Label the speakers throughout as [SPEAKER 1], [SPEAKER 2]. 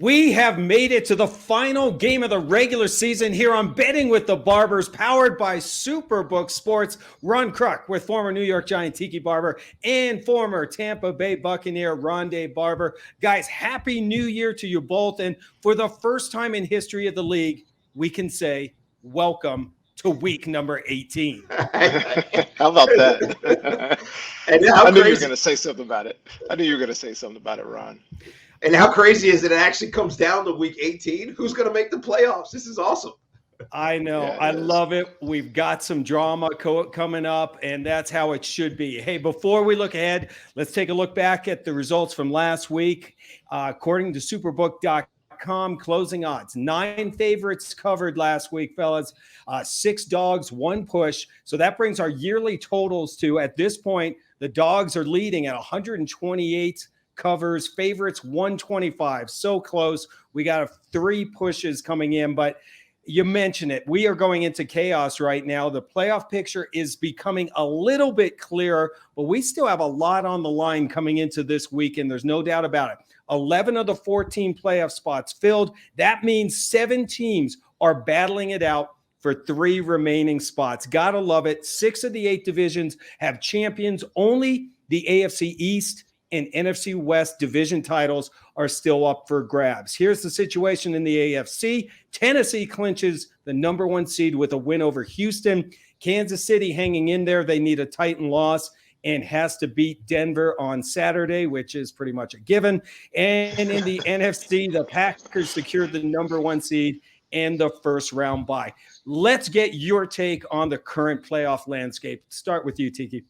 [SPEAKER 1] We have made it to the final game of the regular season here on Betting with the Barbers, powered by Superbook Sports. Ron Kruk with former New York Giant Tiki Barber and former Tampa Bay Buccaneer Rondé Barber. Guys, happy New Year to you both. And for the first time in history of the league, we can say welcome to week number 18.
[SPEAKER 2] How about that? I knew you were going to say something about it. Ron.
[SPEAKER 3] And how crazy is it? It actually comes down to week 18. Who's going to make the playoffs? This is awesome.
[SPEAKER 1] I know. Yeah, I love it. We've got some drama coming up, and that's how it should be. Hey, before we look ahead, let's take a look back at the results from last week. According to Superbook.com, closing odds, 9 favorites covered last week, fellas. 6 dogs, 1 push. So that brings our yearly totals to, at this point, the dogs are leading at 128 covers, favorites 125. So close. We got 3 pushes coming in, but you mentioned it. We are going into chaos right now. The playoff picture is becoming a little bit clearer, but we still have a lot on the line coming into this weekend. There's no doubt about it. 11 of the 14 playoff spots filled. That means 7 teams are battling it out for 3 remaining spots. Gotta love it. 6 of the 8 divisions have champions. Only the AFC East and NFC West division titles are still up for grabs. Here's the situation in the AFC. Tennessee clinches the number 1 seed with a win over Houston. Kansas City hanging in there. They need a Titan loss and has to beat Denver on Saturday, which is pretty much a given. And in the NFC, the Packers secured the number 1 seed and the first round bye. Let's get your take on the current playoff landscape. Start with you, Tiki.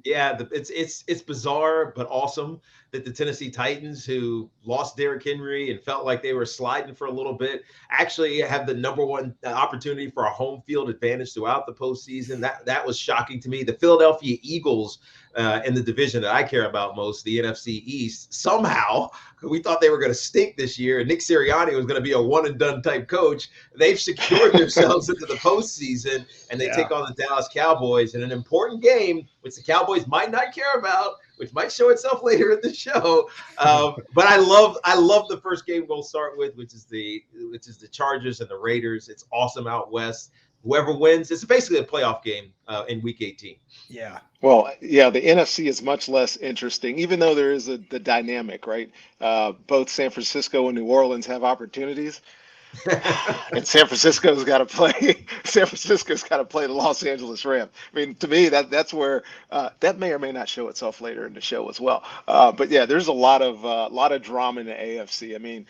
[SPEAKER 3] Yeah, it's bizarre but awesome that the Tennessee Titans, who lost Derrick Henry and felt like they were sliding for a little bit, actually have the number 1 opportunity for a home field advantage throughout the postseason. That was shocking to me. The Philadelphia Eagles in the division that I care about most, the NFC East, somehow we thought they were going to stink this year, and Nick Sirianni was going to be a one-and-done type coach. They've secured themselves into the postseason, and they take on the Dallas Cowboys in an important game, which the Cowboys might not care about, which might show itself later in the show. But I love the first game we'll start with, which is the Chargers and the Raiders. It's awesome out west. Whoever wins, it's basically a playoff game in week 18.
[SPEAKER 1] Yeah.
[SPEAKER 2] Well, yeah, the NFC is much less interesting, even though there is the dynamic, right? Both San Francisco and New Orleans have opportunities. And San Francisco's got to play the Los Angeles Rams. I mean, to me, that's where that may or may not show itself later in the show as well. But yeah, there's a lot of drama in the AFC. I mean,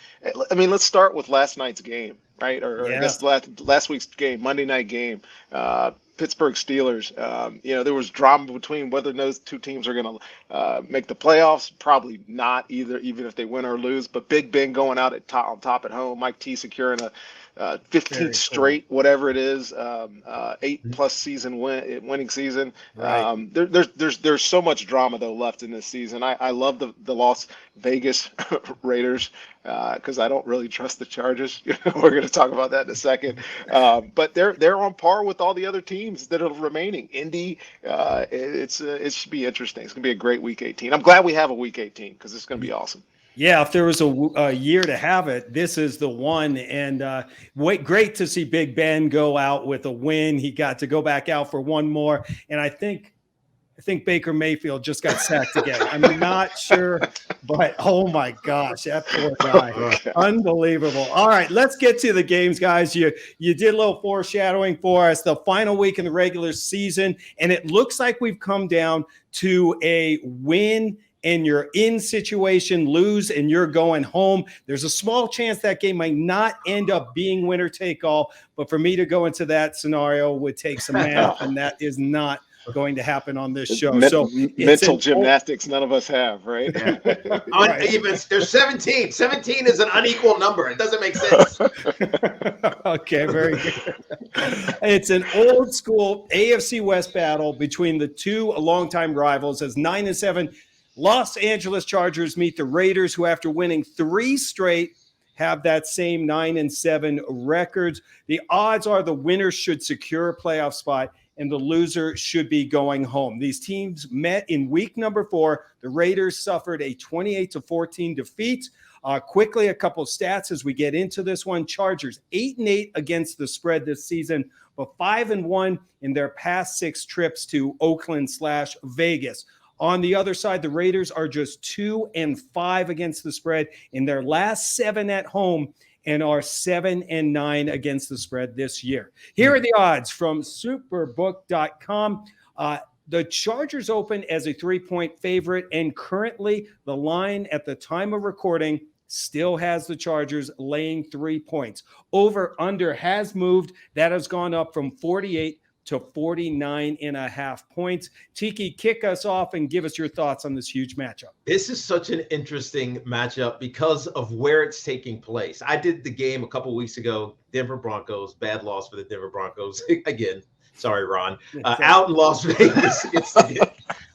[SPEAKER 2] let's start with last night's game, right? Or I guess last week's game, Monday night game. Pittsburgh Steelers. There was drama between whether those 2 teams are going to make the playoffs. Probably not either, even if they win or lose. But Big Ben going out on top at home. Mike T securing a 15th straight, whatever it is, 8+ season winning season. Right. There's so much drama though left in this season. I love the Las Vegas Raiders because I don't really trust the Chargers. We're going to talk about that in a second. But they're on par with all the other teams that are remaining. Indy, it should be interesting. It's going to be a great week 18. I'm glad we have a week 18 because it's going to be awesome.
[SPEAKER 1] Yeah, if there was a year to have it, this is the one. And great to see Big Ben go out with a win. He got to go back out for one more. And I think Baker Mayfield just got sacked again. I'm not sure, but oh my gosh, that poor guy. Unbelievable. All right, let's get to the games, guys. You did a little foreshadowing for us, the final week in the regular season, and it looks like we've come down to a win and you're in situation, lose, and you're going home. There's a small chance that game might not end up being winner take all, but for me to go into that scenario would take some math, and that is not going to happen on this show. So
[SPEAKER 2] mental gymnastics none of us have, right?
[SPEAKER 3] Uneven. There's 17. 17 is an unequal number. It doesn't make sense.
[SPEAKER 1] Okay, very good. It's an old school AFC West battle between the 2 longtime rivals as 9-7 Los Angeles Chargers meet the Raiders, who after winning 3 straight have that same 9-7 records. The odds are the winner should secure a playoff spot and the loser should be going home. These teams met in week number 4. The Raiders suffered a 28-14 defeat. Quickly, a couple of stats as we get into this one. Chargers 8-8 against the spread this season, but 5-1 in their past 6 trips to Oakland/Vegas. On the other side, the Raiders are just 2-5 against the spread in their last 7 at home and are 7-9 against the spread this year. Here are the odds from Superbook.com. The Chargers open as a 3-point favorite, and currently the line at the time of recording still has the Chargers laying 3 points. Over/under has moved. That has gone up from 48 to 49.5 points. Tiki, kick us off and give us your thoughts on this huge matchup.
[SPEAKER 3] This is such an interesting matchup because of where it's taking place. I did the game a couple weeks ago, Denver Broncos, bad loss for the Denver Broncos. Again, sorry, Ron. Out in Las Vegas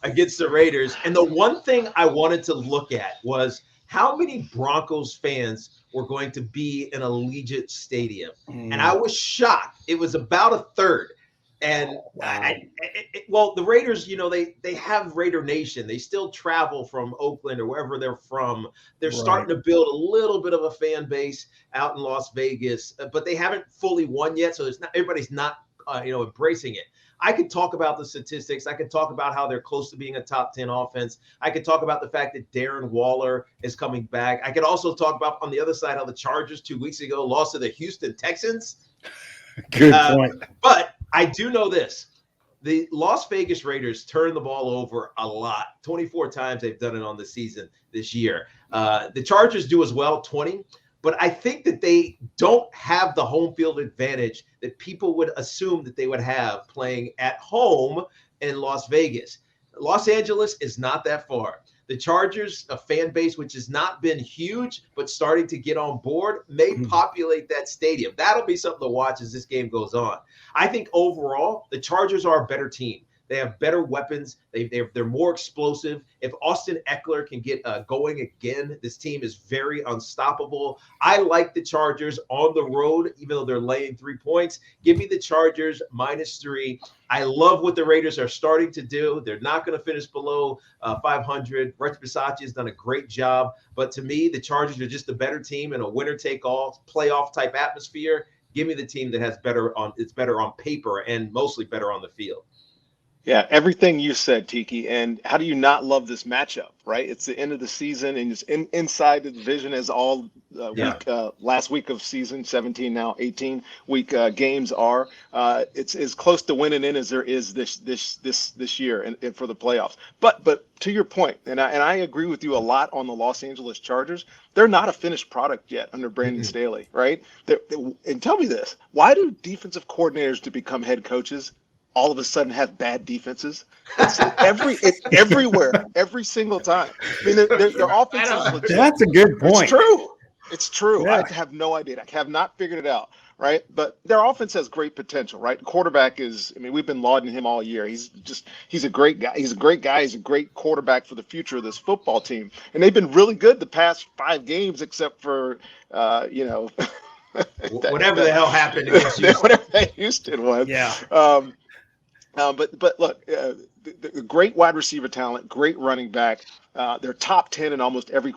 [SPEAKER 3] against the Raiders. And the one thing I wanted to look at was how many Broncos fans were going to be in Allegiant Stadium. And I was shocked. It was about a third. And well, the Raiders, they have Raider Nation. They still travel from Oakland or wherever they're from. They're starting to build a little bit of a fan base out in Las Vegas, but they haven't fully won yet. So everybody's not, embracing it. I could talk about the statistics. I could talk about how they're close to being a top 10 offense. I could talk about the fact that Darren Waller is coming back. I could also talk about on the other side how the Chargers 2 weeks ago lost to the Houston Texans.
[SPEAKER 1] Good point.
[SPEAKER 3] But I do know this. The Las Vegas Raiders turn the ball over a lot. 24 times they've done it on the season this year. The Chargers do as well, 20. But I think that they don't have the home field advantage that people would assume that they would have playing at home in Las Vegas. Los Angeles is not that far. The Chargers, a fan base which has not been huge, but starting to get on board, may populate that stadium. That'll be something to watch as this game goes on. I think overall, the Chargers are a better team. They have better weapons. They're more explosive. If Austin Eckler can get going again, this team is very unstoppable. I like the Chargers on the road, even though they're laying 3 points. Give me the Chargers -3. I love what the Raiders are starting to do. They're not going to finish below 500. Rich Bisaccia has done a great job. But to me, the Chargers are just a better team in a winner-take-all playoff type atmosphere. Give me the team that has it's better on paper and mostly better on the field.
[SPEAKER 2] Yeah, everything you said, Tiki. And how do you not love this matchup, right? It's the end of the season, and it's inside the division as all last week of season, 17 now 18 week games are. It's as close to winning in as there is this year and for the playoffs. But to your point, and I agree with you a lot on the Los Angeles Chargers. They're not a finished product yet under Brandon Staley, right? And tell me this: why do defensive coordinators to become head coaches all of a sudden have bad defenses? It's everywhere, every single time. I mean, their offense is legit.
[SPEAKER 1] That's a good point.
[SPEAKER 2] It's true.
[SPEAKER 1] Yeah.
[SPEAKER 2] I have no idea. I have not figured it out, right? But their offense has great potential, right? Quarterback we've been lauding him all year. He's a great guy. He's a great guy. He's a great quarterback for the future of this football team. And they've been really good the past 5 games, except for,
[SPEAKER 3] whatever the hell happened against Houston.
[SPEAKER 2] Whatever that Houston was.
[SPEAKER 1] Yeah.
[SPEAKER 2] But look, the great wide receiver talent, great running back. They're top 10 in almost every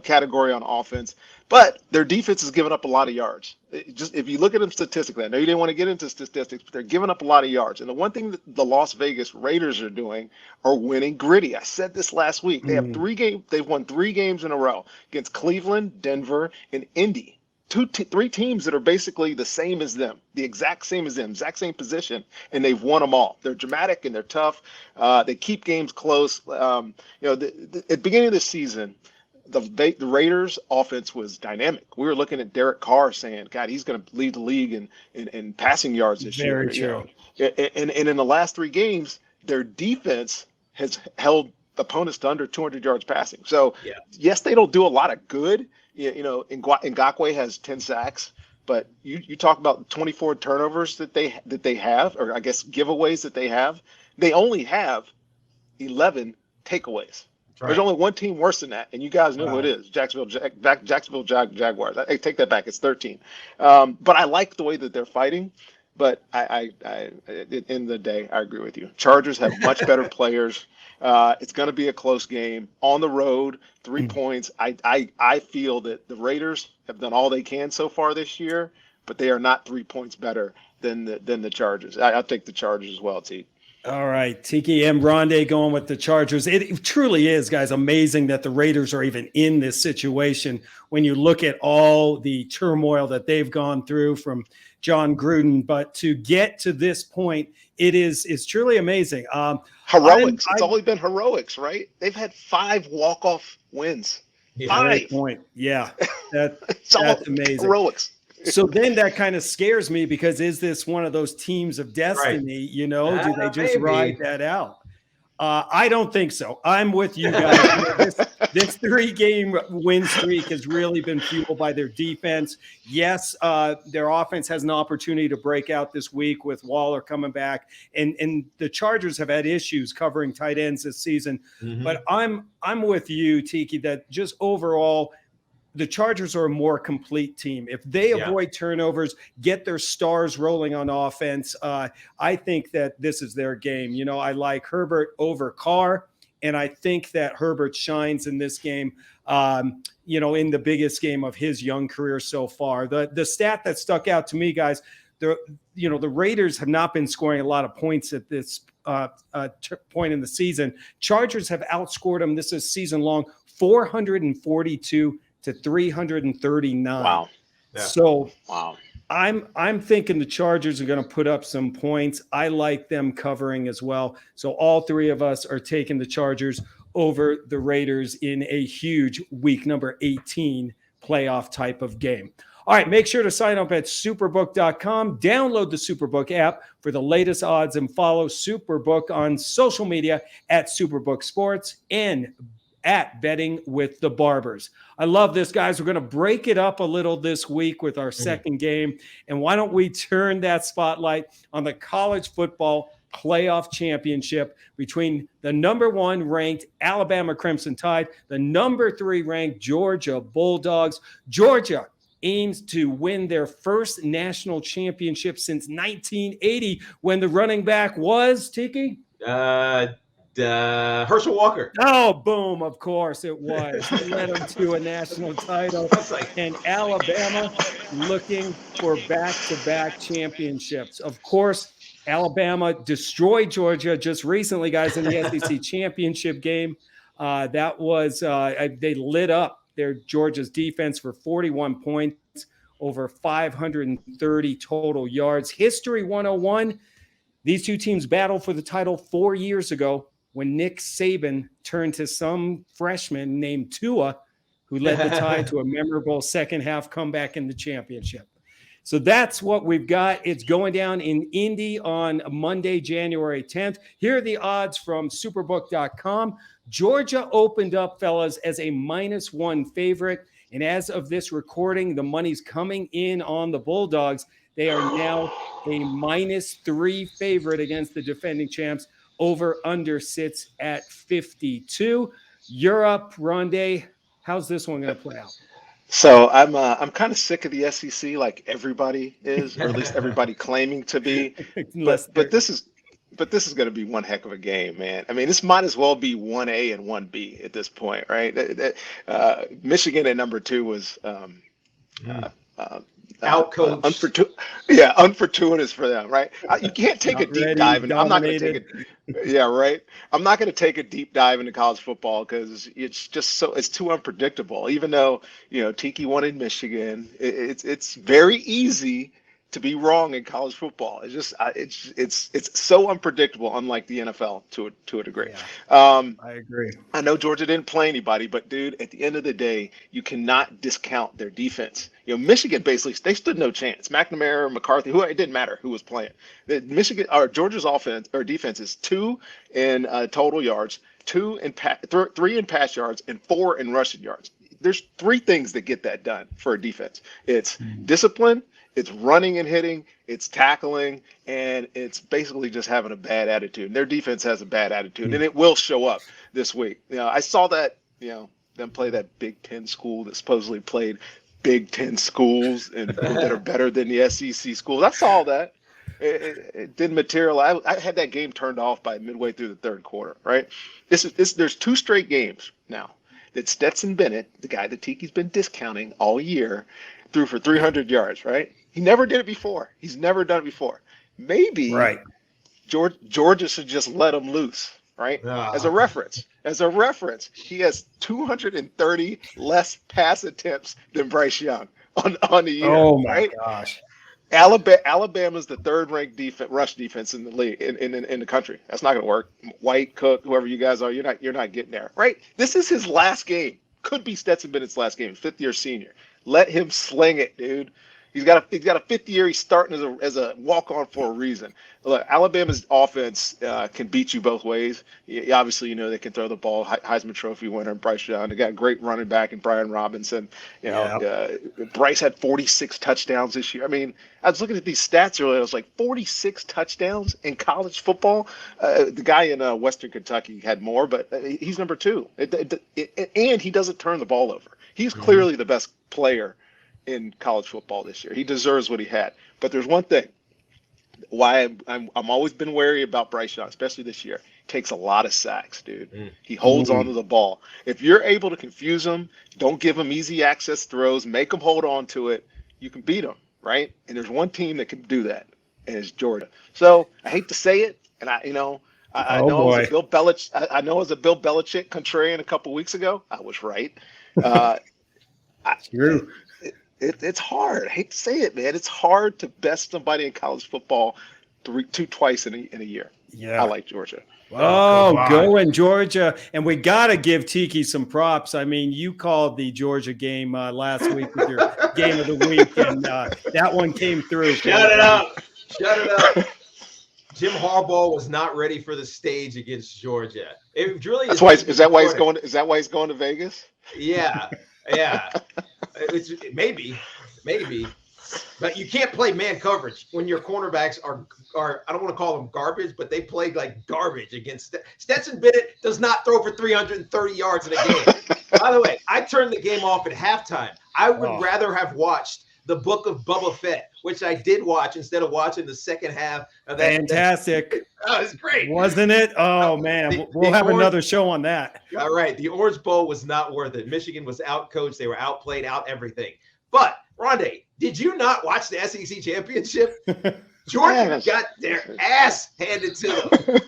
[SPEAKER 2] category on offense, but their defense has given up a lot of yards. If you look at them statistically, I know you didn't want to get into statistics, but they're giving up a lot of yards. And the one thing that the Las Vegas Raiders are doing are winning gritty. I said this last week. They have 3 games. They've won 3 games in a row against Cleveland, Denver, and Indy. 3 teams that are basically the same as them, the exact same as them, exact same position, and they've won them all. They're dramatic and they're tough. They keep games close. At the beginning of the season, the Raiders' offense was dynamic. We were looking at Derek Carr saying, "God, he's going to lead the league in passing yards this year."
[SPEAKER 1] Very true.
[SPEAKER 2] And in the last 3 games, their defense has held opponents to under 200 yards passing. So yes, they don't do a lot of good. Ngakoue has 10 sacks, but you talk about 24 turnovers that they have, or I guess giveaways that they have. They only have 11 takeaways. Right. There's only one team worse than that, and you guys know who it is: Jacksonville Jaguars. I take that back; it's 13. But I like the way that they're fighting. But at the end of the day, I agree with you. Chargers have much better players. It's going to be a close game on the road. 3 points. I feel that the Raiders have done all they can so far this year, but they are not 3 points better than the Chargers. I'll take the Chargers as well, T.
[SPEAKER 1] All right, Tiki M. Ronde going with the Chargers. It truly is, guys, amazing that the Raiders are even in this situation when you look at all the turmoil that they've gone through from John Gruden. But to get to this point, it's truly amazing.
[SPEAKER 2] Heroics. It's only been heroics, right? They've had 5 walk-off wins.
[SPEAKER 3] Yeah.
[SPEAKER 1] Great point. Yeah,
[SPEAKER 2] It's
[SPEAKER 1] that's amazing.
[SPEAKER 2] Heroics.
[SPEAKER 1] So then that kind of scares me because is this one of those teams of destiny?
[SPEAKER 3] Right.
[SPEAKER 1] Do they just
[SPEAKER 3] Maybe.
[SPEAKER 1] ride that out? I don't think so. I'm with you guys. This 3-game win streak has really been fueled by their defense. Yes, their offense has an opportunity to break out this week with Waller coming back, and the Chargers have had issues covering tight ends this season.
[SPEAKER 3] Mhm.
[SPEAKER 1] But I'm with you, Tiki, that just overall the Chargers are a more complete team. If they avoid turnovers, get their stars rolling on offense, I think that this is their game. I like Herbert over Carr, and I think that Herbert shines in this game, in the biggest game of his young career so far. The stat that stuck out to me, guys, the Raiders have not been scoring a lot of points at this point in the season. Chargers have outscored them. This is season long, 442 to 339.
[SPEAKER 2] Wow.
[SPEAKER 3] Yeah.
[SPEAKER 1] So
[SPEAKER 2] Wow.
[SPEAKER 1] I'm thinking the Chargers are going to put up some points. I like them covering as well. So all three of us are taking the Chargers over the Raiders in a huge week number 18 playoff type of game. All right, make sure to sign up at superbook.com. Download the Superbook app for the latest odds and follow Superbook on social media at Superbook Sports and at Betting with the Barbers. I love this, guys. We're going to break it up a little this week with our second game. And why don't we turn that spotlight on the college football playoff championship between the number 1 ranked Alabama Crimson Tide, the number 3 ranked Georgia Bulldogs. Georgia aims to win their first national championship since 1980 when the running back was, Tiki?
[SPEAKER 3] Herschel Walker.
[SPEAKER 1] Oh, boom. Of course it was. He led them to a national title. And Alabama looking for back-to-back championships. Of course, Alabama destroyed Georgia just recently, guys, in the SEC championship game. That was they lit up their Georgia's defense for 41 points, over 530 total yards. History 101. These two teams battled for the title 4 years ago when Nick Saban turned to some freshman named Tua, who led the Tide to a memorable second-half comeback in the championship. So that's what we've got. It's going down in Indy on Monday, January 10th. Here are the odds from Superbook.com. Georgia opened up, fellas, as a -1 favorite. And as of this recording, the money's coming in on the Bulldogs. They are now a -3 favorite against the defending champs. Over under sits at 52. Europe, Ronde, how's this one going to play out?
[SPEAKER 2] So I'm kind of sick of the SEC, like everybody is, or at least everybody claiming to be. But this is going to be one heck of a game, man. I mean, this might as well be 1A and 1B at this point, right? Michigan at number 2 was
[SPEAKER 3] outcoached.
[SPEAKER 2] Unfortuitous for them, right? You can't take a deep dive, and I'm not going to take it. Yeah, right. I'm not going to take a deep dive into college football because it's just it's too unpredictable. Even though Tiki wanted Michigan, it's very easy to be wrong in college football. It's just it's so unpredictable, unlike the NFL to a degree.
[SPEAKER 1] Yeah, I agree.
[SPEAKER 2] I know Georgia didn't play anybody, but dude, at the end of the day, you cannot discount their defense. Michigan basically they stood no chance. McNamara, McCarthy, it didn't matter who was playing. Georgia's offense or defense is 2 in total yards, 3 in pass yards, and 4 in rushing yards. There's 3 things that get that done for a defense. It's discipline, it's running and hitting, it's tackling, and it's basically just having a bad attitude. And their defense has a bad attitude, and it will show up this week. I saw that, them play that Big Ten school that supposedly played Big Ten schools and that are better than the SEC schools. I saw that. It didn't materialize. I had that game turned off by midway through the third quarter, right? There's two straight games now that Stetson Bennett, the guy that Tiki's been discounting all year, threw for 300 yards, right? He never did it before. He's never done it before. Maybe
[SPEAKER 1] Right.
[SPEAKER 2] Georgia should just let him loose, right? As a reference, he has 230 less pass attempts than Bryce Young on the year.
[SPEAKER 1] Oh my
[SPEAKER 2] right?
[SPEAKER 1] gosh.
[SPEAKER 2] Alabama's the third-ranked rush defense in the league in the country. That's not going to work. White, Cook, whoever you guys are, you're not getting there, right? This is his last game. Could be Stetson Bennett's last game. Fifth-year senior. Let him sling it, dude. He's got a fifth year. He's starting as a walk-on for a reason. Look, Alabama's offense can beat you both ways. Obviously, they can throw the ball. Heisman Trophy winner Bryce Young. They got a great running back in Brian Robinson. Bryce had 46 touchdowns this year. I mean, I was looking at these stats earlier. I was like, 46 touchdowns in college football. The guy in Western Kentucky had more, but he's number two. And he doesn't turn the ball over. He's clearly the best player in college football this year. He deserves what he had. But there's one thing why I'm always been wary about Bryce Young, especially this year. He takes a lot of sacks, dude. He holds onto the ball. If you're able to confuse him, don't give him easy access throws, make him hold on to it, you can beat him, right? And there's one team that can do that, and it's Georgia. So I hate to say it, and I know I know as a Bill Belichick contrarian a couple weeks ago, I was right.
[SPEAKER 1] True.
[SPEAKER 2] It's hard. I hate to say it, man. It's hard to best somebody in college football twice in a year.
[SPEAKER 1] Yeah.
[SPEAKER 2] I like Georgia.
[SPEAKER 1] Go in Georgia. And we got to give Tiki some props. I mean, you called the Georgia game last week with your game of the week, and that one came through.
[SPEAKER 3] Shut it up. Jim Harbaugh was not ready for the stage against Georgia. It really
[SPEAKER 2] is that why he's going to Vegas?
[SPEAKER 3] Yeah. Maybe, but you can't play man coverage when your cornerbacks are I don't want to call them garbage, but they play like garbage against Stetson Bennett does not throw for 330 yards in a game. By the way, I turned the game off at halftime. I would rather have watched the Book of Boba Fett, which I did watch instead of watching the second half of that.
[SPEAKER 1] Fantastic.
[SPEAKER 3] It's great.
[SPEAKER 1] Wasn't it? Oh, man. We'll have another show on that.
[SPEAKER 3] All right. The Orange Bowl was not worth it. Michigan was outcoached. They were outplayed, out everything. But, Rondé, did you not watch the SEC Championship? Georgia got their ass handed to them.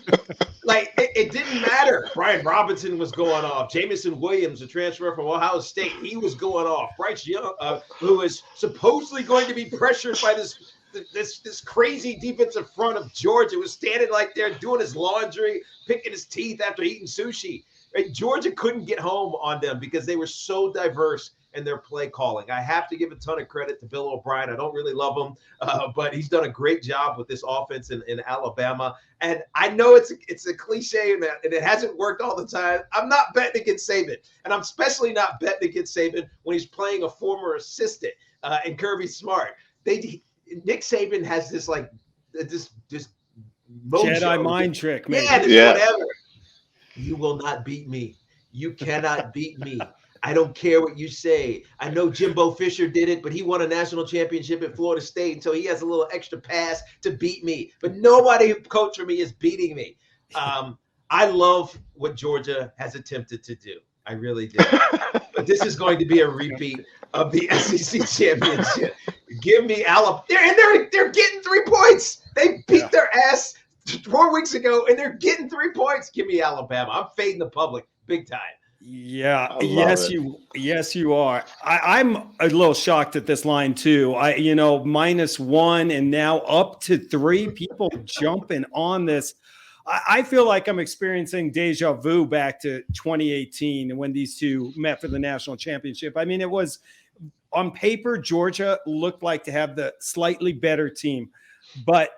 [SPEAKER 3] Like, it didn't matter. Brian Robinson was going off. Jamison Williams, a transfer from Ohio State, he was going off. Bryce Young, who is supposedly going to be pressured by this crazy defensive front of Georgia, was standing like there doing his laundry, picking his teeth after eating sushi. Right? Georgia couldn't get home on them because they were so diverse in their play calling. I have to give a ton of credit to Bill O'Brien. I don't really love him, but he's done a great job with this offense in Alabama. And I know it's a cliche, and it hasn't worked all the time. I'm not betting against Saban, and I'm especially not betting against Saban when he's playing a former assistant in Kirby Smart. Nick Saban has this
[SPEAKER 1] Jedi mind trick, man.
[SPEAKER 3] Whatever. You will not beat me. You cannot beat me. I don't care what you say. I know Jimbo Fisher did it, but he won a national championship at Florida State, and so he has a little extra pass to beat me. But nobody who coached for me is beating me. I love what Georgia has attempted to do. I really do. But this is going to be a repeat of the SEC championship. Give me Alabama. They're getting 3 points. They beat their ass 4 weeks ago, and they're getting 3 points. Give me Alabama. I'm fading the public big time.
[SPEAKER 1] Yeah. Yes, you are. I'm a little shocked at this line too. -1 and now up to 3 people jumping on this. I feel like I'm experiencing deja vu back to 2018 when these two met for the national championship. I mean, it was on paper, Georgia looked like to have the slightly better team, but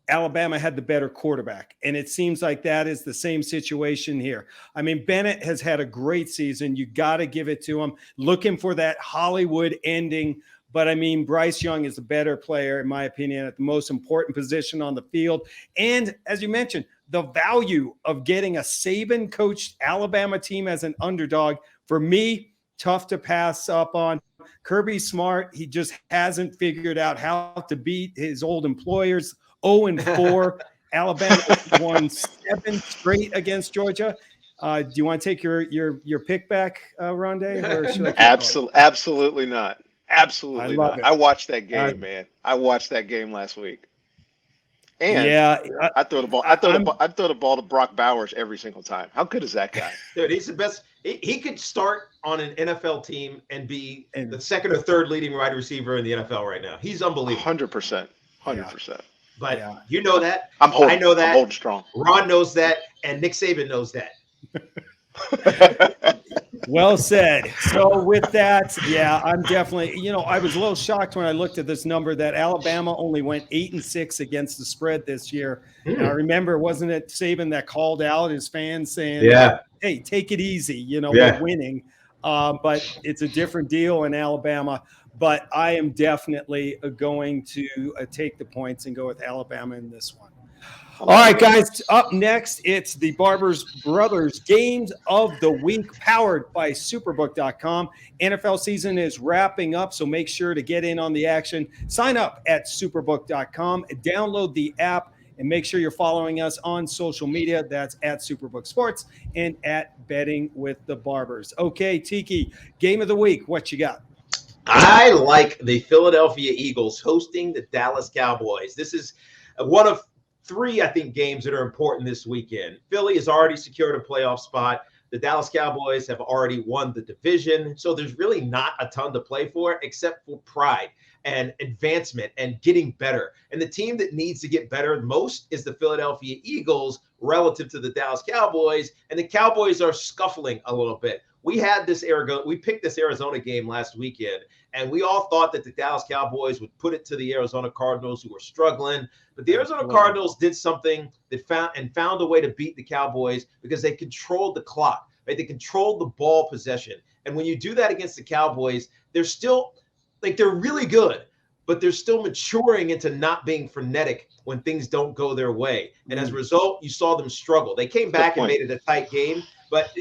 [SPEAKER 1] Alabama had the better quarterback. And it seems like that is the same situation here. I mean, Bennett has had a great season. You got to give it to him. Looking for that Hollywood ending. But I mean, Bryce Young is a better player, in my opinion, at the most important position on the field. And as you mentioned, the value of getting a Saban-coached Alabama team as an underdog, for me, tough to pass up on. Kirby Smart, he just hasn't figured out how to beat his old employers 0-4. Alabama won 7 straight against Georgia. Do you want to take your pick back, Rondé, or should I keep going?
[SPEAKER 2] Absolutely not.
[SPEAKER 1] I
[SPEAKER 2] Absolutely
[SPEAKER 1] love
[SPEAKER 2] not.
[SPEAKER 1] it.
[SPEAKER 2] I watched that
[SPEAKER 1] Uh,
[SPEAKER 2] game, man. I watched that game last week, and
[SPEAKER 1] yeah,
[SPEAKER 2] I throw the ball. I throw the ball to Brock Bowers every single time. How good is that guy?
[SPEAKER 3] Dude, he's the best. He could start on an NFL team and be
[SPEAKER 1] and
[SPEAKER 3] the second or third leading wide receiver in the NFL right now. He's unbelievable.
[SPEAKER 2] 100%.
[SPEAKER 1] yeah,
[SPEAKER 2] 100%.
[SPEAKER 3] But
[SPEAKER 1] yeah.
[SPEAKER 3] you know that.
[SPEAKER 2] I'm holding.
[SPEAKER 3] I know that.
[SPEAKER 2] I'm holding strong.
[SPEAKER 3] Ron knows that, and Nick Saban knows that.
[SPEAKER 1] Well said. So with that, yeah, I'm definitely, I was a little shocked when I looked at this number that Alabama only went 8-6 against the spread this year. And I remember, wasn't it Saban that called out his fans saying,
[SPEAKER 3] Yeah.
[SPEAKER 1] hey, take it easy,
[SPEAKER 3] Yeah.
[SPEAKER 1] we're winning. But it's a different deal in Alabama. But I am definitely going to take the points and go with Alabama in this one. All right, guys, up next, it's the Barbers Brothers Games of the Week, powered by Superbook.com. NFL season is wrapping up, so make sure to get in on the action. Sign up at Superbook.com, download the app, and make sure you're following us on social media. That's at Superbook Sports and at Betting with the Barbers. Okay, Tiki, Game of the Week, what you got?
[SPEAKER 3] I like the Philadelphia Eagles hosting the Dallas Cowboys. This is one of 3, I think, games that are important this weekend. Philly has already secured a playoff spot. The Dallas Cowboys have already won the division. So there's really not a ton to play for except for pride and advancement and getting better. And the team that needs to get better most is the Philadelphia Eagles relative to the Dallas Cowboys. And the Cowboys are scuffling a little bit. We picked this Arizona game last weekend, and we all thought that the Dallas Cowboys would put it to the Arizona Cardinals, who were struggling. But the Arizona Cardinals did something that found a way to beat the Cowboys because they controlled the clock. Right? They controlled the ball possession. And when you do that against the Cowboys, they're still they're really good, but they're still maturing into not being frenetic when things don't go their way. And as a result, you saw them struggle. They came back and made it a tight game, but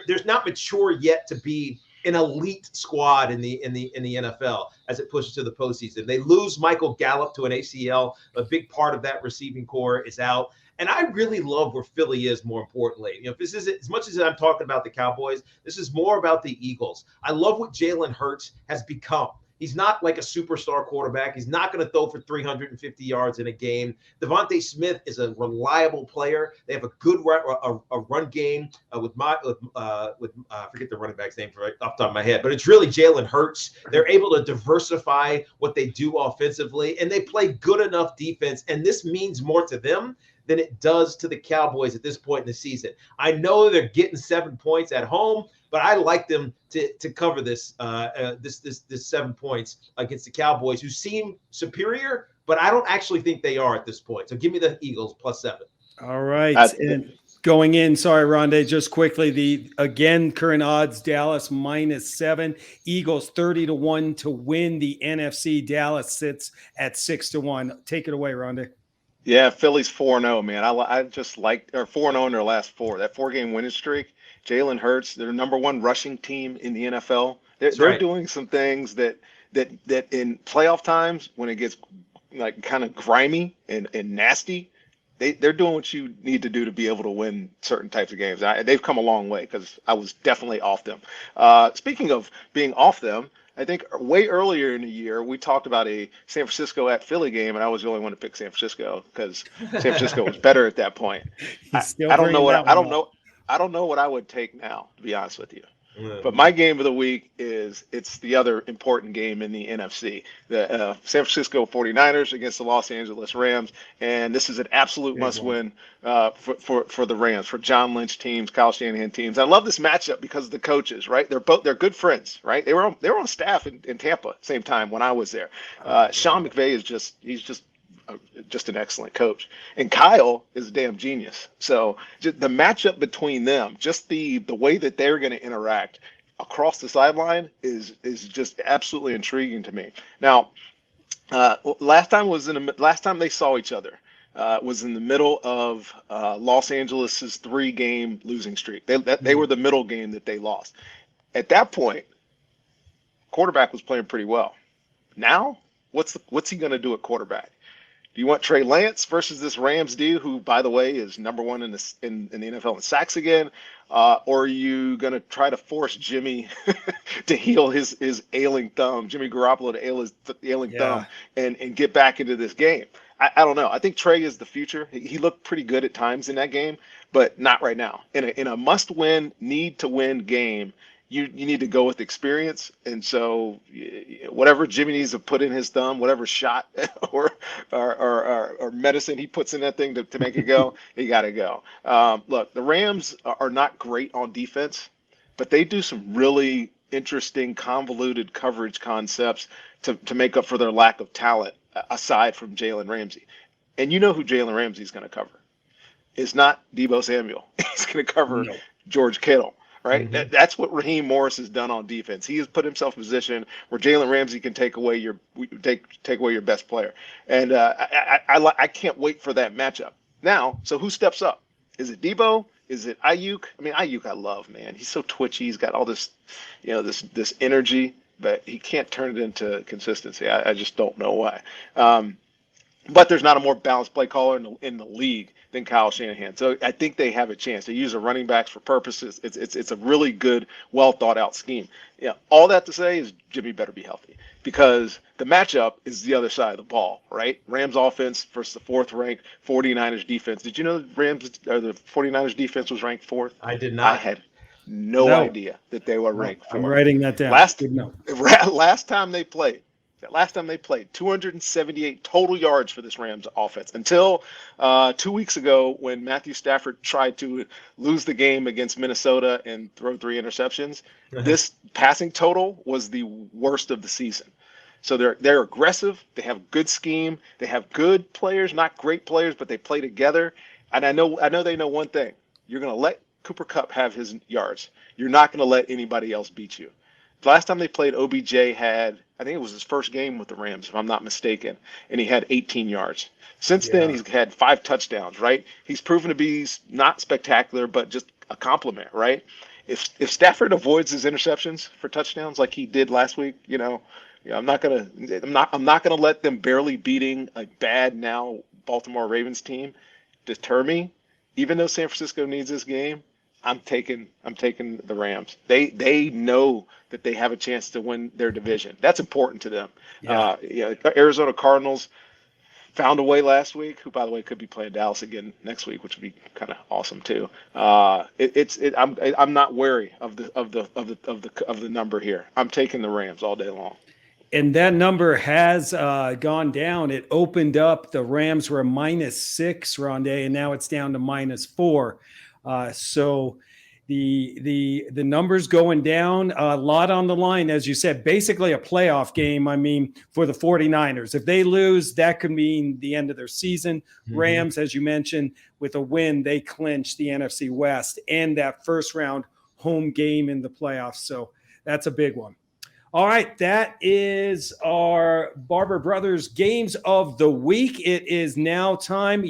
[SPEAKER 3] there's not mature yet to be an elite squad in the NFL as it pushes to the postseason. They lose Michael Gallup to an ACL. A big part of that receiving core is out. And I really love where Philly is, more importantly. This is, as much as I'm talking about the Cowboys, this is more about the Eagles. I love what Jalen Hurts has become. He's not like a superstar quarterback. He's not going to throw for 350 yards in a game. Devontae Smith is a reliable player. They have a good run game with I forget the running back's name off the top of my head, but it's really Jalen Hurts. They're able to diversify what they do offensively, and they play good enough defense. And this means more to them than it does to the Cowboys at this point in the season. I know they're getting 7 points at home, but I like them to cover this 7 points against the Cowboys, who seem superior, but I don't actually think they are at this point. So give me the Eagles +7.
[SPEAKER 1] All right. And going in, sorry, Rondé, just quickly, the current odds, Dallas -7, Eagles 30-1 to win the NFC. Dallas sits at 6-1. Take it away, Rondé.
[SPEAKER 2] Yeah, Philly's 4-0, man. I just like, or 4-0 in their last 4. That 4-game winning streak. Jalen Hurts, they're number 1 rushing team in the NFL. They're doing some things that in playoff times, when it gets like kind of grimy and nasty, they're doing what you need to do to be able to win certain types of games. They've come a long way because I was definitely off them. Speaking of being off them, I think way earlier in the year, we talked about a San Francisco at Philly game, and I was the only one to pick San Francisco because San Francisco was better at that point. I don't know what I would take now, to be honest with you. But my game of the week it's the other important game in the NFC, the San Francisco 49ers against the Los Angeles Rams. And this is an absolute must win for the Rams, for John Lynch teams, Kyle Shanahan teams. I love this matchup because of the coaches, right? They're good friends, right? They were on staff in Tampa at the same time when I was there. Sean McVay is just an excellent coach, and Kyle is a damn genius. So just the matchup between them, just the way that they're going to interact across the sideline is just absolutely intriguing to me. Now, last time they saw each other was in the middle of Los Angeles's 3-game losing streak. They were the middle game that they lost. At that point, quarterback was playing pretty well. Now, what's he going to do at quarterback? Do you want Trey Lance versus this Rams D, who, by the way, is number one in the NFL in sacks again? Or are you going to try to force Jimmy to heal his ailing thumb, Jimmy Garoppolo to heal his ailing thumb, and get back into this game? I don't know. I think Trey is the future. He looked pretty good at times in that game, but not right now. In a must-win, need-to-win game, you need to go with experience. And so whatever Jimmy needs to put in his thumb, whatever shot or medicine he puts in that thing to make it go, he got to go. Look, the Rams are not great on defense, but they do some really interesting, convoluted coverage concepts to make up for their lack of talent, aside from Jalen Ramsey. And you know who Jalen Ramsey is going to cover. It's not Deebo Samuel. He's going to cover George Kittle. Right, that's what Raheem Morris has done on defense. He has put himself in a position where Jalen Ramsey can take away your best player, and I can't wait for that matchup. Now, so who steps up? Is it Deebo? Is it Ayuk? I mean, Ayuk I love, man. He's so twitchy. He's got all this, this energy, but he can't turn it into consistency. I just don't know why. But there's not a more balanced play caller in the league than Kyle Shanahan. So I think they have a chance. They use the running backs for purposes. It's a really good, well thought out scheme. Yeah. All that to say is Jimmy better be healthy, because the matchup is the other side of the ball, right? Rams offense versus the fourth ranked 49ers defense. Did you know the 49ers defense was ranked fourth?
[SPEAKER 3] I did not.
[SPEAKER 2] I had no idea that they were ranked fourth.
[SPEAKER 1] I'm writing that down.
[SPEAKER 2] Last time they played, 278 total yards for this Rams offense until 2 weeks ago when Matthew Stafford tried to lose the game against Minnesota and throw 3 interceptions. This passing total was the worst of the season. So they're aggressive. They have good scheme. They have good players, not great players, but they play together. And I know they know one thing. You're going to let Cooper Kupp have his yards. You're not going to let anybody else beat you. Last time they played, OBJ had, I think it was his first game with the Rams, if I'm not mistaken, and he had 18 yards. Since then, he's had 5 touchdowns, right? He's proven to be not spectacular, but just a compliment, right? If Stafford avoids his interceptions for touchdowns like he did last week, I'm not gonna let them barely beating a bad now Baltimore Ravens team deter me. Even though San Francisco needs this game, I'm taking the Rams. They know that they have a chance to win their division. That's important to them. Arizona Cardinals found a way last week, who by the way could be playing Dallas again next week, which would be kind of awesome too. I'm not wary of the number here. I'm taking the Rams all day long.
[SPEAKER 1] And that number has gone down. It opened up. The Rams were a -6, Rondé, and now it's down to -4. So the numbers going down, a lot on the line, as you said, basically a playoff game. I mean, for the 49ers, if they lose, that could mean the end of their season. Rams, as you mentioned, with a win, they clinch the NFC West and that first round home game in the playoffs. So that's a big one. All right, that is our Barber Brothers Games of the Week. It is now time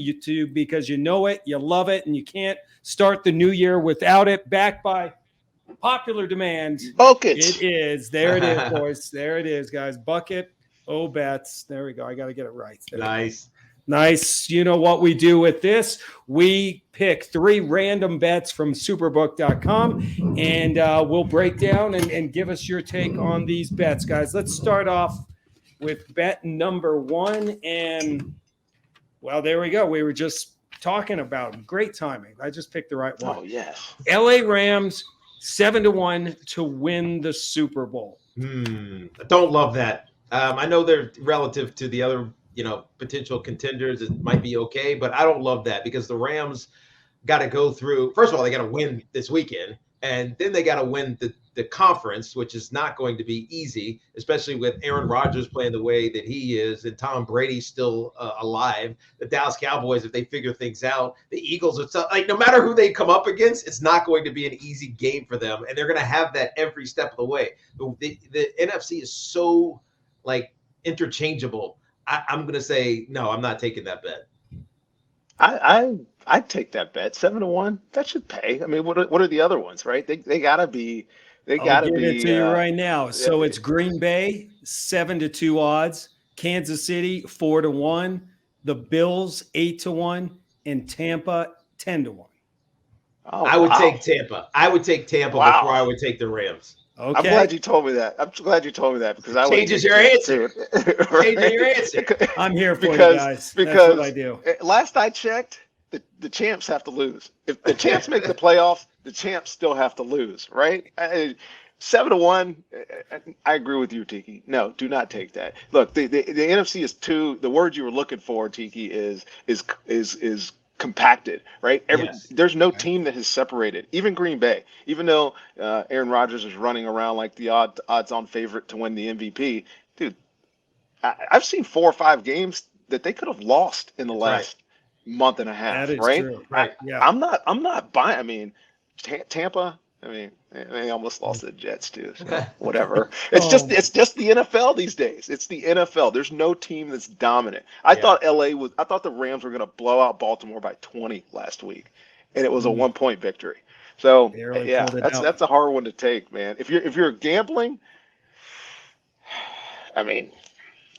[SPEAKER 1] because you know it, you love it, and you can't start the new year without it. Backed by popular demand.
[SPEAKER 2] Buckets.
[SPEAKER 1] It is. There it is, boys. There it is, guys. Bucket. Oh, bets. There we go. I got to get it right. Nice. You know what we do with this? We pick 3 random bets from superbook.com, and we'll break down and give us your take on these bets, guys. Let's start off with bet number 1. And, well, there we go. We were just talking about great timing. I just picked the right one.
[SPEAKER 2] Oh, yes.
[SPEAKER 1] LA Rams 7-1 to win the Super Bowl.
[SPEAKER 3] I don't love that. I know they're relative to the other potential contenders, it might be okay, but I don't love that because the Rams got to go through. First of all, they got to win this weekend, and then they got to win the conference, which is not going to be easy, especially with Aaron Rodgers playing the way that he is and Tom Brady still alive. The Dallas Cowboys, if they figure things out, the Eagles are so, no matter who they come up against, it's not going to be an easy game for them, and they're going to have that every step of the way. The NFC is so interchangeable. I'm going to say, no, I'm not taking that bet.
[SPEAKER 2] I'd take that bet. 7-1, that should pay. I mean, what are the other ones, right? They got to be.
[SPEAKER 1] I'll give it to you right now. So it's Green Bay 7-2 odds, Kansas City 4-1, the Bills 8-1, and Tampa 10-1.
[SPEAKER 2] Oh,
[SPEAKER 3] I would
[SPEAKER 2] wow.
[SPEAKER 3] take Tampa. I would take Tampa
[SPEAKER 2] Wow.
[SPEAKER 3] before I would take the Rams.
[SPEAKER 1] Okay.
[SPEAKER 2] I'm glad you told me that. because I would
[SPEAKER 3] Changes
[SPEAKER 2] take
[SPEAKER 3] your
[SPEAKER 2] Tampa
[SPEAKER 3] answer.
[SPEAKER 2] too.
[SPEAKER 3] Changes your answer.
[SPEAKER 1] I'm here for you
[SPEAKER 2] because
[SPEAKER 1] guys.
[SPEAKER 2] because
[SPEAKER 1] That's what I do.
[SPEAKER 2] last I checked, the champs have to lose. If the champs make the playoffs, the champs still have to lose, right? 7-1. I agree with you, Tiki. No, do not take that. Look, the NFC is too. The word you were looking for, Tiki, is compacted, right?
[SPEAKER 3] Yes.
[SPEAKER 2] There's no team that has separated. Even Green Bay, even though Aaron Rodgers is running around like the odds-on favorite to win the MVP, dude. I've seen 4 or 5 games that they could have lost in the last month and a half.
[SPEAKER 1] That is
[SPEAKER 2] right?
[SPEAKER 1] true. Right. Yeah.
[SPEAKER 2] I'm not buying. I mean, Tampa. I mean, they almost lost to the Jets too. So whatever. It's just the NFL these days. It's the NFL. There's no team that's dominant. I thought the Rams were going to blow out Baltimore by 20 last week, and it was a 1-point victory. So yeah, that's a hard one to take, man. If you're gambling, I mean,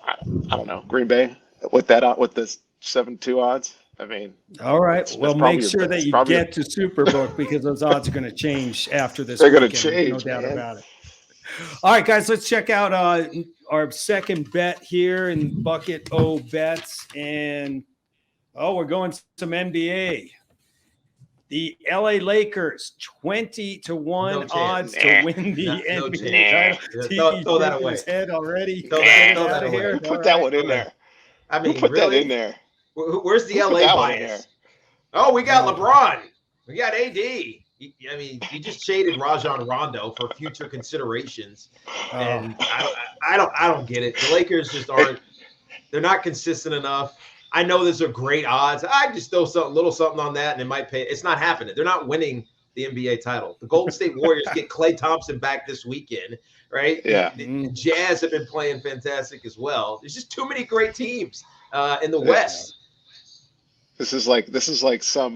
[SPEAKER 2] I don't know, Green Bay with the 7-2 odds. I mean,
[SPEAKER 1] all right. Well, make sure that you get to Superbook because those odds are going to change after this.
[SPEAKER 2] They're going to change,
[SPEAKER 1] no doubt about it. All right, guys, let's check out our second bet here in Bucket O Bets, and we're going some NBA. The LA Lakers 20-1 odds to win the NBA title.
[SPEAKER 3] Throw that away.
[SPEAKER 1] His head already.
[SPEAKER 3] Throw that away.
[SPEAKER 1] Here.
[SPEAKER 2] Who put that one in there?
[SPEAKER 3] I mean,
[SPEAKER 2] who put that in there?
[SPEAKER 3] Where's the LA bias? Oh, we got LeBron. We got AD. I mean, you just shaded Rajon Rondo for future considerations, and I don't get it. The Lakers just aren't. They're not consistent enough. I know those are great odds. I just throw a little something on that, and it might pay. It's not happening. They're not winning the NBA title. The Golden State Warriors get Klay Thompson back this weekend, right?
[SPEAKER 2] Yeah.
[SPEAKER 3] The Jazz have been playing fantastic as well. There's just too many great teams in the West.
[SPEAKER 2] This is like some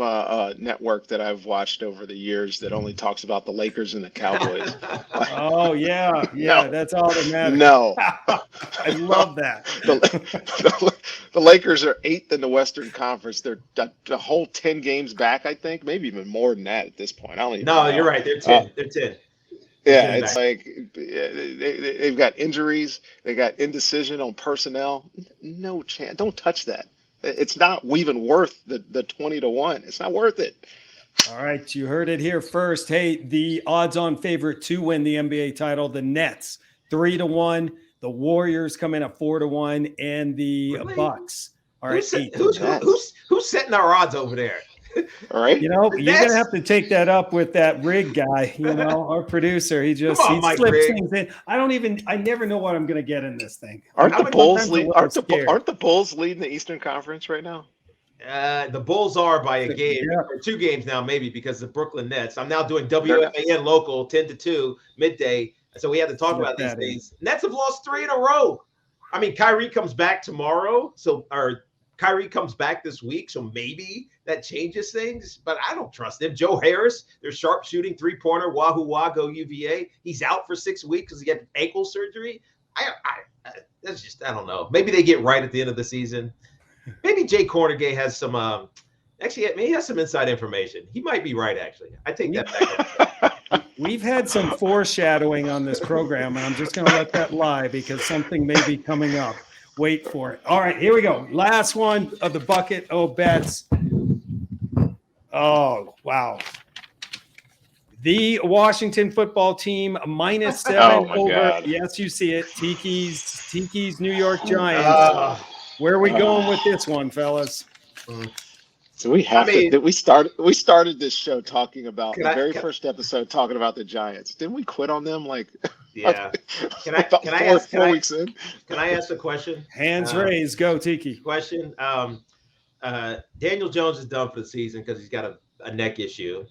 [SPEAKER 2] network that I've watched over the years that only talks about the Lakers and the Cowboys.
[SPEAKER 1] Oh yeah,
[SPEAKER 2] No.
[SPEAKER 1] That's all that matters.
[SPEAKER 2] No,
[SPEAKER 1] I love that.
[SPEAKER 2] The Lakers are 8th in the Western Conference. They're the whole 10 games back, I think, maybe even more than that at this point. I don't even know.
[SPEAKER 3] You're right. They're 10. They're 10.
[SPEAKER 2] Yeah, it's like they've got injuries. They got indecision on personnel. No chance. Don't touch that. It's not even worth the 20-1. It's not worth it.
[SPEAKER 1] All right, you heard it here first. Hey, the odds-on favorite to win the NBA title, the Nets, 3-1. The Warriors come in at 4-1, and the Bucks are at 8.
[SPEAKER 3] Who's setting our odds over there?
[SPEAKER 2] All right.
[SPEAKER 1] You're gonna have to take that up with that Rig guy. Our producer. He slips things in. I never know what I'm gonna get in this thing.
[SPEAKER 2] Aren't the Bulls leading the Eastern Conference right now?
[SPEAKER 3] The Bulls are by a game or 2 games now, maybe because the Brooklyn Nets. I'm now doing WFAN local 10-2 midday, so we have to talk about these things. Nets have lost 3 in a row. I mean, Kyrie comes back tomorrow, Kyrie comes back this week, so maybe that changes things, but I don't trust him. Joe Harris, their sharpshooting 3-pointer, Wahoo Wah, go UVA. He's out for 6 weeks because he got ankle surgery. That's just, I don't know. Maybe they get right at the end of the season. Maybe Jay Cornegay has some, maybe he has some inside information. He might be right, actually. I take that back.
[SPEAKER 1] We've had some foreshadowing on this program, and I'm just going to let that lie because something may be coming up. Wait for it. All right, here we go. Last one of the Bucket O Bets. Oh, wow. The Washington football team -7 over.
[SPEAKER 2] God.
[SPEAKER 1] Yes, you see it. Tiki's New York Giants. Where are we going with this one, fellas?
[SPEAKER 2] So we started this show talking about first episode talking about the Giants. Didn't we quit on them?
[SPEAKER 3] Yeah. Can I ask 4 weeks in? Can I ask a question?
[SPEAKER 1] Hands raised. Go, Tiki.
[SPEAKER 3] Question. Daniel Jones is done for the season because he's got a neck issue.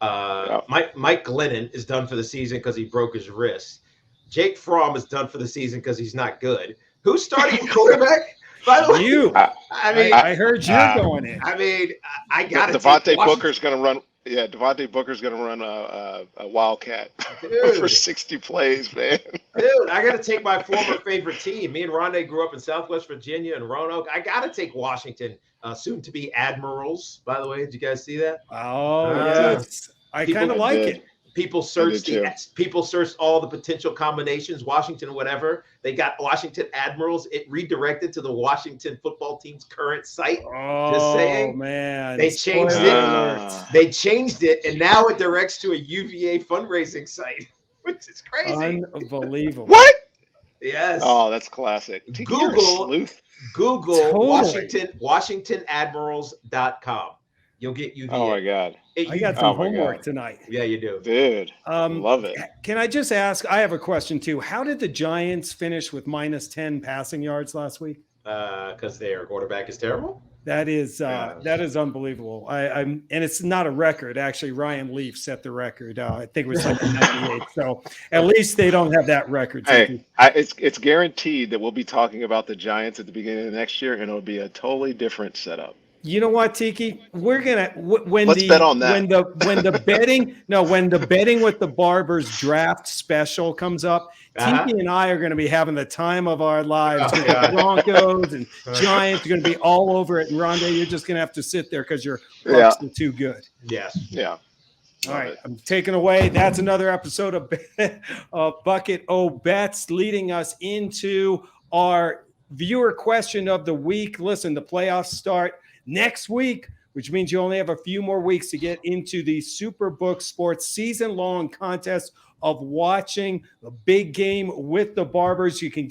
[SPEAKER 3] Mike Glennon is done for the season because he broke his wrist. Jake Fromm is done for the season because he's not good. Who's starting quarterback? By the way,
[SPEAKER 1] you. I heard you're going in.
[SPEAKER 3] I mean, I got it.
[SPEAKER 2] Devontae Booker's going to run. Yeah, Devontae Booker's going to run a Wildcat for
[SPEAKER 3] Dude.
[SPEAKER 2] 60 plays, man.
[SPEAKER 3] Dude, I got to take my former favorite team. Me and Rondé grew up in Southwest Virginia and Roanoke. I got to take Washington, soon to be Admirals. By the way, did you guys see that?
[SPEAKER 1] Oh,
[SPEAKER 3] Uh,
[SPEAKER 1] yes. I
[SPEAKER 3] people-
[SPEAKER 1] kind of
[SPEAKER 2] I
[SPEAKER 1] like
[SPEAKER 2] did.
[SPEAKER 1] it.
[SPEAKER 3] People searched all the potential combinations, Washington, whatever. They got Washington Admirals. It redirected to the Washington football team's current site. Just saying.
[SPEAKER 1] Man.
[SPEAKER 3] They changed
[SPEAKER 1] Spoiler
[SPEAKER 3] it.
[SPEAKER 1] alert.
[SPEAKER 3] They changed it, and now it directs to a UVA fundraising site, which is crazy.
[SPEAKER 1] Unbelievable.
[SPEAKER 2] What?
[SPEAKER 3] Yes.
[SPEAKER 2] Oh, that's classic. Tiki, you're a
[SPEAKER 3] Google
[SPEAKER 2] sleuth.
[SPEAKER 1] Totally.
[SPEAKER 3] WashingtonAdmirals.com. You'll get UVA.
[SPEAKER 2] Oh, my God.
[SPEAKER 1] I got
[SPEAKER 2] Oh,
[SPEAKER 1] some
[SPEAKER 2] my
[SPEAKER 1] homework
[SPEAKER 2] God.
[SPEAKER 1] tonight.
[SPEAKER 3] Yeah, you do.
[SPEAKER 2] Dude, love it.
[SPEAKER 1] Can I just ask? I have a question too. How did the Giants finish with minus 10 passing yards last week?
[SPEAKER 3] Because their quarterback is terrible.
[SPEAKER 1] That is unbelievable. And it's not a record. Actually, Ryan Leaf set the record. I think it was like 98. So at least they don't have that record.
[SPEAKER 2] Hey, it's guaranteed that we'll be talking about the Giants at the beginning of next year, and it'll be a totally different setup.
[SPEAKER 1] You know what, Tiki? We're gonna
[SPEAKER 2] Let's bet on that.
[SPEAKER 1] when the betting with the Barbers draft special comes up, Tiki and I are going to be having the time of our lives.
[SPEAKER 3] Oh,
[SPEAKER 1] Broncos and Giants are going to be all over it. And Rondé, you're just going to have to sit there because your Bucks are too good.
[SPEAKER 3] Yes.
[SPEAKER 2] Yeah.
[SPEAKER 1] All right, I'm taking away. That's another episode of Bucket O Bets, leading us into our viewer question of the week. Listen, the playoffs start next week, which means you only have a few more weeks to get into the Superbook Sports season-long contest of watching the big game with the Barbers. You can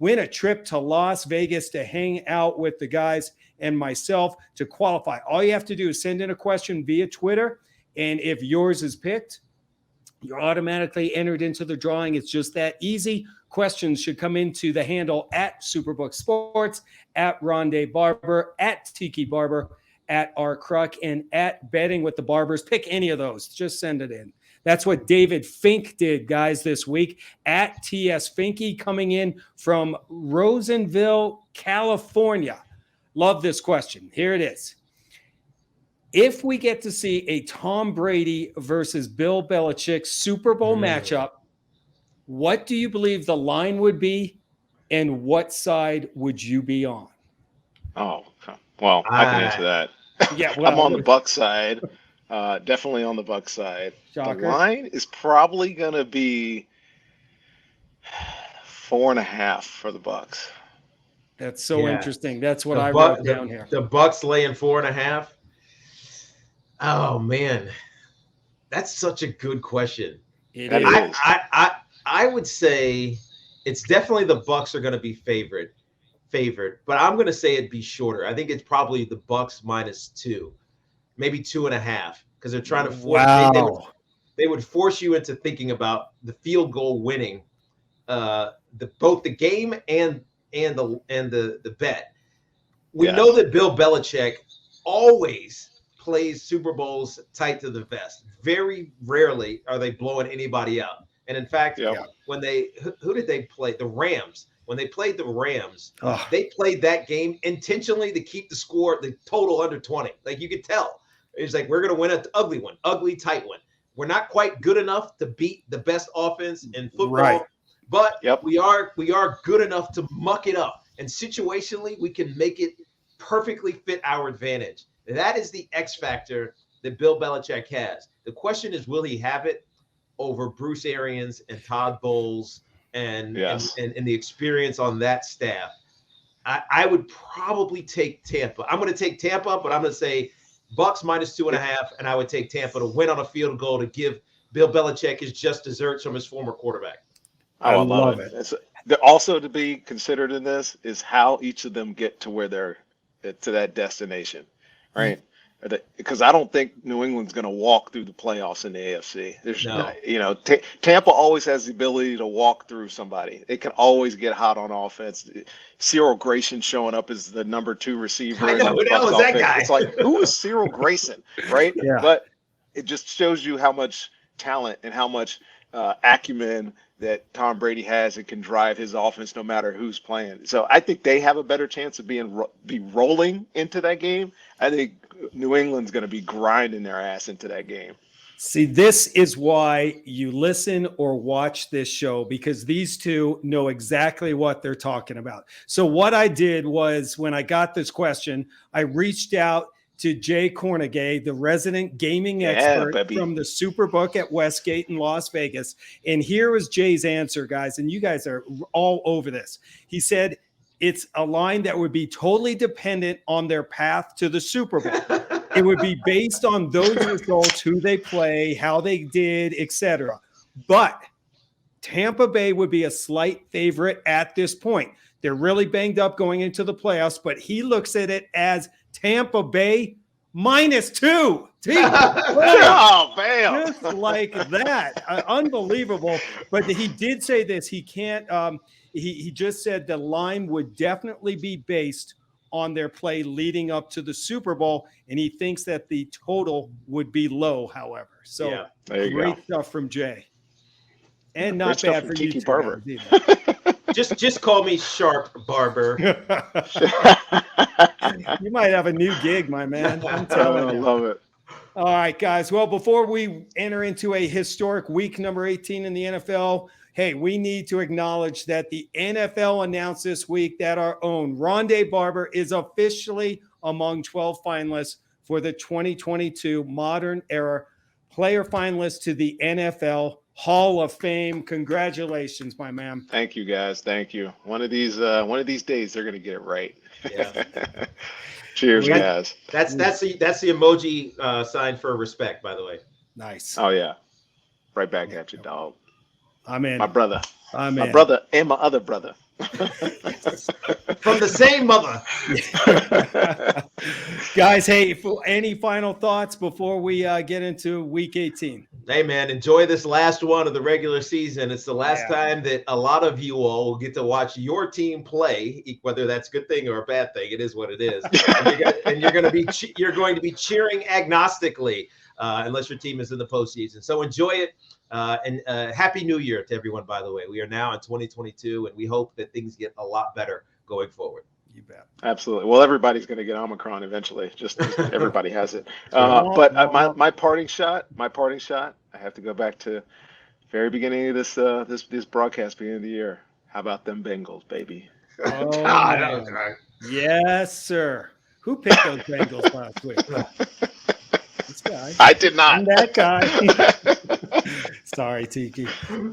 [SPEAKER 1] win a trip to Las Vegas to hang out with the guys and myself to qualify. All you have to do is send in a question via Twitter, and if yours is picked, you're automatically entered into the drawing. It's just that easy. Questions should come into the handle at Superbook Sports, at Rondé Barber, at Tiki Barber, at R Cruck, and at Betting with the Barbers. Pick any of those. Just send it in. That's what David Fink did, guys, this week. At TS Finky, coming in from Rosenville, California. Love this question. Here it is. If we get to see a Tom Brady versus Bill Belichick Super Bowl matchup, what do you believe the line would be, and what side would you be on?
[SPEAKER 2] Oh, well, I can answer that.
[SPEAKER 1] Yeah,
[SPEAKER 2] I'm on the Bucs side. Definitely on the Bucs side.
[SPEAKER 1] Shocker.
[SPEAKER 2] The line is probably going to be 4.5 for the Bucs.
[SPEAKER 1] That's so interesting. That's what I wrote down here.
[SPEAKER 3] The Bucs laying 4.5. Oh man, that's such a good question.
[SPEAKER 1] It is.
[SPEAKER 3] I would say it's definitely the Bucs are going to be favored, but I'm going to say it'd be shorter. I think it's probably the Bucs -2, maybe 2.5, because they're trying to force. They would force you into thinking about the field goal winning, both the game and the bet. We know that Bill Belichick always plays Super Bowls tight to the vest. Very rarely are they blowing anybody out. And in fact, when who did they play? The Rams. When they played the Rams, they played that game intentionally to keep the total under 20. Like you could tell. It's like, we're going to win an ugly one, ugly, tight one. We're not quite good enough to beat the best offense in football, but we are good enough to muck it up. And situationally, we can make it perfectly fit our advantage. That is the X factor that Bill Belichick has. The question is, will he have it over Bruce Arians and Todd Bowles and the experience on that staff? I would probably take Tampa. I'm going to take Tampa, but I'm going to say Bucs -2.5, and I would take Tampa to win on a field goal to give Bill Belichick his just desserts from his former quarterback.
[SPEAKER 2] I love it. Also to be considered in this is how each of them get to where they're to that destination. Right, because I don't think New England's going to walk through the playoffs in the AFC. Tampa always has the ability to walk through somebody. It can always get hot on offense. Cyril Grayson showing up as the number 2 receiver.
[SPEAKER 3] I know, who the hell is that guy?
[SPEAKER 2] It's like, who is Cyril Grayson, right?
[SPEAKER 1] Yeah.
[SPEAKER 2] But it just shows you how much talent and how much acumen that Tom Brady has and can drive his offense no matter who's playing. So I think they have a better chance of be rolling into that game. I think New England's going to be grinding their ass into that game.
[SPEAKER 1] See, this is why you listen or watch this show, because these two know exactly what they're talking about. So what I did was, when I got this question, I reached out to Jay Cornegay, the resident gaming expert from the Superbook at Westgate in Las Vegas. And here was Jay's answer, guys. And you guys are all over this. He said it's a line that would be totally dependent on their path to the Super Bowl. It would be based on those results, who they play, how they did, etc. But Tampa Bay would be a slight favorite at this point. They're really banged up going into the playoffs, but he looks at it as Tampa Bay -2.
[SPEAKER 2] Oh, bam.
[SPEAKER 1] Just like that. Unbelievable. But he did say this. He can't he just said the line would definitely be based on their play leading up to the Super Bowl, and he thinks that the total would be low, however. So
[SPEAKER 3] Yeah,
[SPEAKER 1] great stuff from Jay. And not bad for you,
[SPEAKER 2] Barber.
[SPEAKER 3] Just call me Sharp Barber.
[SPEAKER 1] You might have a new gig, my man. I'm telling you.
[SPEAKER 2] I love it.
[SPEAKER 1] All right, guys. Well, before we enter into a historic week number 18 in the NFL, hey, we need to acknowledge that the NFL announced this week that our own Rondé Barber is officially among 12 finalists for the 2022 Modern Era Player Finalists to the NFL Hall of Fame. Congratulations, my man.
[SPEAKER 2] Thank you, guys. Thank you. One of these days they're gonna get it right.
[SPEAKER 3] Yeah.
[SPEAKER 2] Cheers, guys.
[SPEAKER 3] That's the emoji sign for respect, by the way.
[SPEAKER 1] Nice.
[SPEAKER 2] Oh yeah. Right back at you, dog.
[SPEAKER 1] I'm in.
[SPEAKER 2] My brother.
[SPEAKER 1] I'm
[SPEAKER 2] my
[SPEAKER 1] in.
[SPEAKER 2] brother and my other brother.
[SPEAKER 3] From the same mother.
[SPEAKER 1] Guys, hey, any final thoughts before we get into week 18?
[SPEAKER 3] Hey, man, enjoy this last one of the regular season. It's the last time that a lot of you all will get to watch your team play, whether that's a good thing or a bad thing. It is what it is. And you're going to be cheering agnostically unless your team is in the postseason. So enjoy it. And Happy New Year to everyone, by the way. We are now in 2022, and we hope that things get a lot better going forward.
[SPEAKER 1] You bet.
[SPEAKER 2] Absolutely. Well, everybody's going to get Omicron eventually. Just everybody has it. But my parting shot. I have to go back to very beginning of this broadcast, beginning of the year. How about them Bengals, baby?
[SPEAKER 1] Oh, yes, sir. Who picked those Bengals last week? This guy.
[SPEAKER 2] I did not.
[SPEAKER 1] I'm that guy. Sorry, Tiki.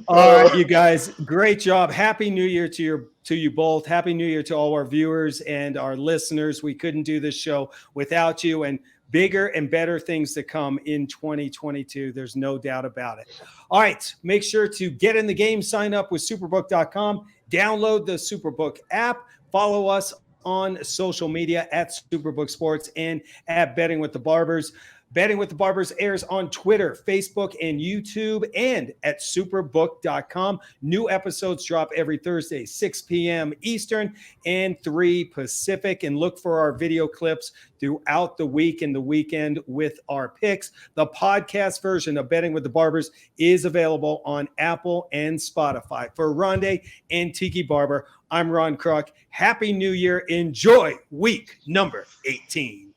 [SPEAKER 1] All right, you guys, great job. Happy New Year to you both. Happy New Year to all our viewers and our listeners. We couldn't do this show without you, and bigger and better things to come in 2022. There's no doubt about it. All right, make sure to get in the game. Sign up with superbook.com. Download the Superbook app. Follow us on social media at Superbook Sports and at Betting with the Barbers. Betting with the Barbers airs on Twitter, Facebook, and YouTube, and at superbook.com. New episodes drop every Thursday, 6 p.m. Eastern and 3 Pacific. And look for our video clips throughout the week and the weekend with our picks. The podcast version of Betting with the Barbers is available on Apple and Spotify. For Rondé and Tiki Barber, I'm Ron Kruk. Happy New Year. Enjoy week number 18.